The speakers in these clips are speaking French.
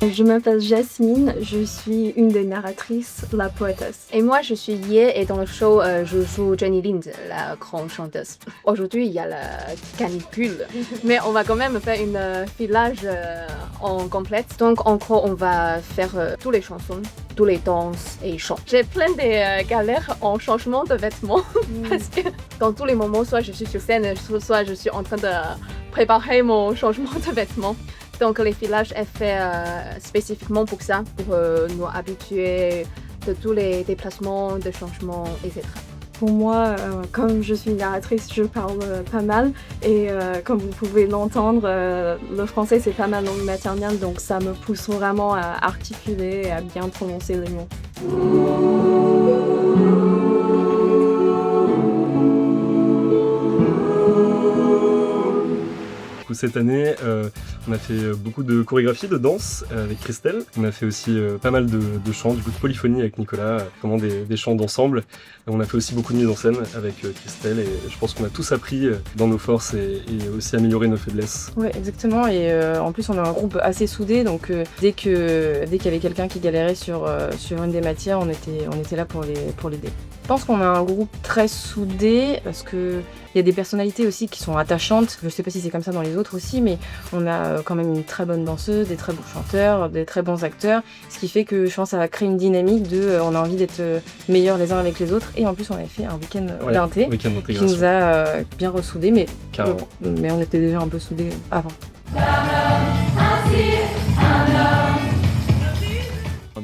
Je m'appelle Jasmine, je suis une des narratrices, la poétesse. Et moi, je suis Ye et dans le show, je joue Jenny Lind, la grande chanteuse. Aujourd'hui, il y a la canicule, mais on va quand même faire une village en complète. Donc, en gros, on va faire toutes les chansons, toutes les danses et chants. J'ai plein de galères en changement de vêtements parce que dans tous les moments, soit je suis sur scène, soit je suis en train de préparer mon changement de vêtements. Donc les villages est fait spécifiquement pour ça, pour nous habituer de tous les déplacements, de changements, etc. Pour moi, comme je suis narratrice, je parle pas mal et comme vous pouvez l'entendre, le français c'est pas ma langue maternelle, donc ça me pousse vraiment à articuler et à bien prononcer les mots. Cette année, on a fait beaucoup de chorégraphie, de danse avec Christelle. On a fait aussi pas mal de chants, du coup de polyphonie avec Nicolas, vraiment des chants d'ensemble. On a fait aussi beaucoup de mise en scène avec Christelle et je pense qu'on a tous appris dans nos forces et aussi amélioré nos faiblesses. Oui, exactement. Et en plus, on a un groupe assez soudé, donc dès qu'il y avait quelqu'un qui galérait sur une des matières, on était là pour l'aider. Je pense qu'on a un groupe très soudé parce qu'il y a des personnalités aussi qui sont attachantes. Je ne sais pas si c'est comme ça dans les autres aussi, mais on a quand même une très bonne danseuse, des très bons chanteurs, des très bons acteurs, ce qui fait que je pense que ça va créer une dynamique on a envie d'être meilleurs les uns avec les autres. Et en plus, on avait fait un week-end d'inté qui nous a bien ressoudés, mais on était déjà un peu soudés avant.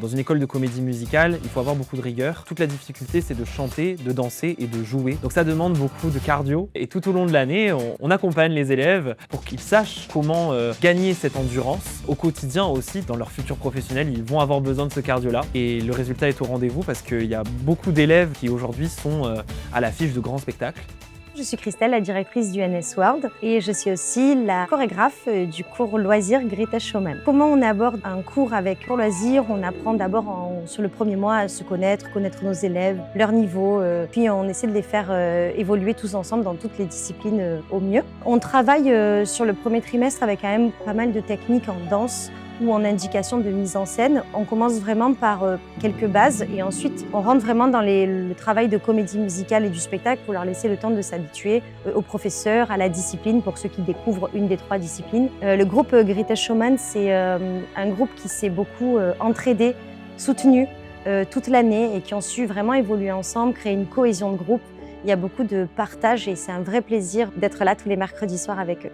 Dans une école de comédie musicale, il faut avoir beaucoup de rigueur. Toute la difficulté, c'est de chanter, de danser et de jouer. Donc ça demande beaucoup de cardio. Et tout au long de l'année, on accompagne les élèves pour qu'ils sachent comment gagner cette endurance. Au quotidien aussi, dans leur futur professionnel, ils vont avoir besoin de ce cardio-là. Et le résultat est au rendez-vous parce qu'il y a beaucoup d'élèves qui aujourd'hui sont à l'affiche de grands spectacles. Je suis Christelle, la directrice du NS World et je suis aussi la chorégraphe du cours loisir Greatest Showman. Comment on aborde un cours avec cours loisir? On apprend d'abord sur le premier mois à se connaître nos élèves, leur niveau, puis on essaie de les faire évoluer tous ensemble dans toutes les disciplines au mieux. On travaille sur le premier trimestre avec quand même pas mal de techniques en danse ou en indication de mise en scène. On commence vraiment par quelques bases et ensuite on rentre vraiment dans le travail de comédie musicale et du spectacle pour leur laisser le temps de s'habituer au professeur, à la discipline pour ceux qui découvrent une des 3 disciplines. Le groupe Greatest Showman, c'est un groupe qui s'est beaucoup entraidé, soutenu toute l'année et qui ont su vraiment évoluer ensemble, créer une cohésion de groupe. Il y a beaucoup de partage et c'est un vrai plaisir d'être là tous les mercredis soirs avec eux.